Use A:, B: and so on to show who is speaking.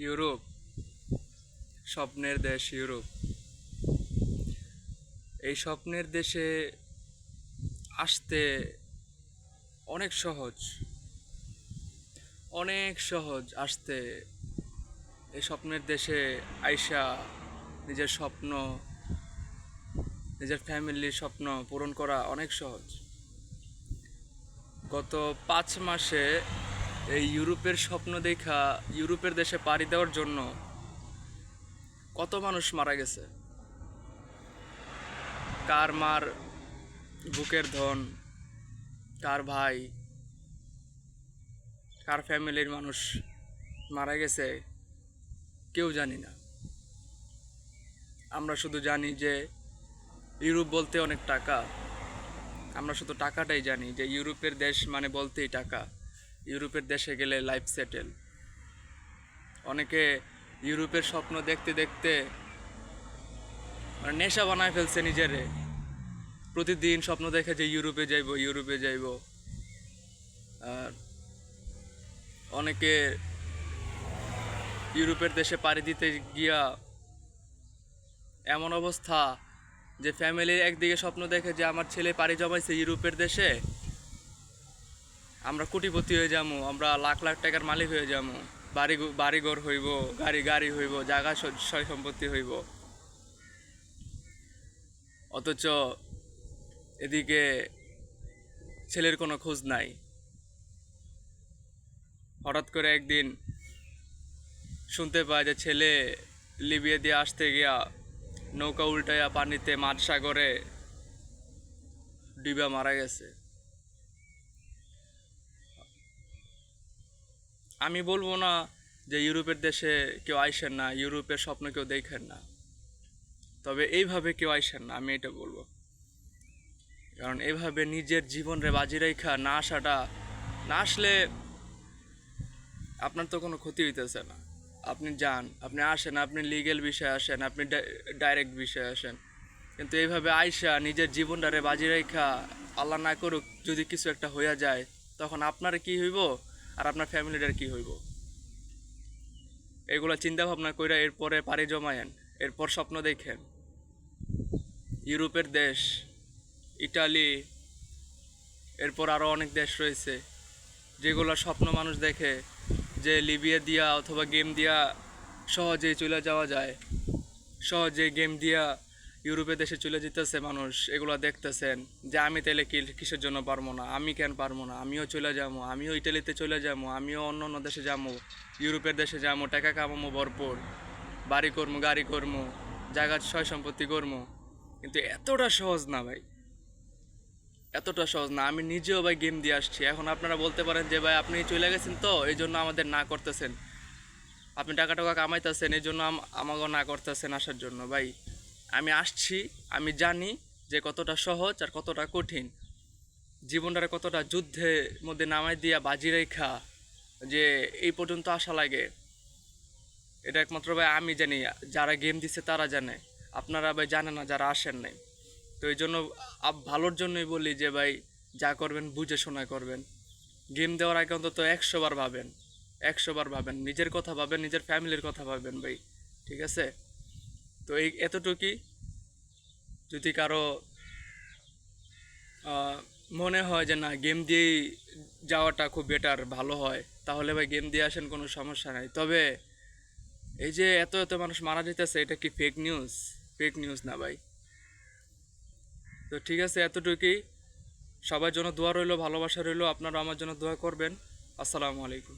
A: Europe, স্বপ্নের দেশ Europe. এই স্বপ্নের দেশে আসতে অনেক সহজ, অনেক সহজ আসতে। এই স্বপ্নের দেশে আইসা নিজের স্বপ্ন, নিজের ফ্যামিলির স্বপ্ন পূরণ করা অনেক সহজ। গত 5 মাসে এই ইউরোপের স্বপ্ন দেখা ইউরোপের দেশে পাড়ি দেওয়ার জন্য কত মানুষ মারা গেছে। কার মার বুকের ধন, কার ভাই, কার ফ্যামিলির মানুষ মারা গেছে কেউ জানি না। আমরা শুধু জানি যে ইউরোপ বলতে অনেক টাকা। আমরা শুধু টাকাটাই জানি যে ইউরোপের দেশ মানে বলতেই টাকা। ইউরোপের দেশে গেলে লাইফ সেটেল। অনেকে ইউরোপের স্বপ্ন দেখতে দেখতে মানে নেশা বানায় ফেলছে নিজেরে। প্রতিদিন স্বপ্ন দেখে যে ইউরোপে যাইব, ইউরোপে যাইব। আর অনেকে ইউরোপের দেশে পাড়ি দিতে গিয়া এমন অবস্থা যে ফ্যামিলির একদিকে স্বপ্ন দেখে যে আমার ছেলে পাড়ি জমাইছে ইউরোপের দেশে, আমরা কোটিপতি হয়ে যাবো, আমরা লাখ লাখ টাকার মালিক হয়ে যাবো, বাড়িঘর হইব, গাড়ি গাড়ি হইব, জায়গা সয় সম্পত্তি হইব। অথচ এদিকে ছেলের কোনো খোঁজ নাই। হঠাৎ করে একদিন শুনতে পায় যে ছেলে লিবিয়া দিয়ে আসতে গিয়া নৌকা উল্টাইয়া পানিতে মাঝ সাগরে ডুবা মারা গেছে। আমি বলবো না যে ইউরোপের দেশে কেউ আইসেন না, ইউরোপের স্বপ্ন কেউ দেখেন না, তবে এইভাবে কেউ আইসেন না, আমি এটা বলবো। কারণ এইভাবে নিজের জীবনরে বাজি রেখা না আসাটা, না আসলে আপনার তো কোনো ক্ষতি হইতেছে না। আপনি যান, আপনি আসেন, আপনি লিগেল বিষয়ে আসেন, আপনি ডাইরেক্ট বিষয়ে আসেন। কিন্তু এইভাবে আইসা নিজের জীবনটারে বাজি রেখা, আল্লাহ না করুক যদি কিছু একটা হইয়া যায়, তখন আপনার কি হইব আর আপনার ফ্যামিলিটার কি হইব? এগুলো চিন্তা ভাবনা কইরা এরপরে পাড়ি জমায়েন, এরপর স্বপ্ন দেখেন। ইউরোপের দেশ, ইটালি, এরপর আরও অনেক দেশ রয়েছে যেগুলো স্বপ্ন মানুষ দেখে যে লিবিয়া দিয়া অথবা গেম দিয়া সহজেই চলে যাওয়া যায়। সহজে গেম দিয়া ইউরোপের দেশে চলে যেতেছে মানুষ, এগুলো দেখতেছেন যে আমি তাইলে কিসের জন্য পারবো না, আমি কেন পারবো না, আমিও চলে যাবো, আমিও ইটালিতে চলে যাবো, আমিও অন্য অন্য দেশে যাবো, ইউরোপের দেশে যাবো, টাকা কামাবো ভরপুর, বাড়ি করবো, গাড়ি করবো, জায়গা সয় সম্পত্তি করবো। কিন্তু এতটা সহজ না ভাই, এতটা সহজ না। আমি নিজেও ভাই গেম দিয়ে আসছি। এখন আপনারা বলতে পারেন যে ভাই আপনি চলে গেছেন তো এই জন্য আমাদের না করতেছেন, আপনি টাকা টাকা কামাইতেছেন এই জন্য আমাকেও না করতেছেন আসার জন্য। ভাই আমি আসছি, আমি জানি যে কতটা সহজ আর কতটা কঠিন। জীবনটারে কতটা যুদ্ধের মধ্যে নামাই দিয়া বাজি রেখা যে এই পর্যন্ত আসা লাগে, এটা একমাত্র ভাই আমি জানি। যারা গেম দিচ্ছে তারা জানে, আপনারা ভাই জানেন না যারা আসেন নাই। তো এই জন্য ভালোর জন্যই বলি যে ভাই যা করবেন বুঝে শোনা করবেন। গেম দেওয়ার আগে অন্তত 100 বার ভাবেন, 100 বার ভাবেন, নিজের কথা ভাবেন, নিজের ফ্যামিলির কথা ভাবেন ভাই। ঠিক আছে? তো এই এতটুকুই। যদি কারো মনে হয় যে না গেম দিয়েই যাওয়াটা খুব বেটার, ভালো হয়, তাহলে ভাই গেম দিয়ে আসেন, কোনো সমস্যা নাই। তবে এই যে এত এত মানুষ মারা যেতেছে, এটা কি ফেক নিউজ? ফেক নিউজ না ভাই। তো ঠিক আছে, এতটুকুই। সবার জন্য দোয়া রইলো, ভালোবাসা রইলো, আপনারা আমার জন্য দোয়া করবেন। আসসালামু আলাইকুম।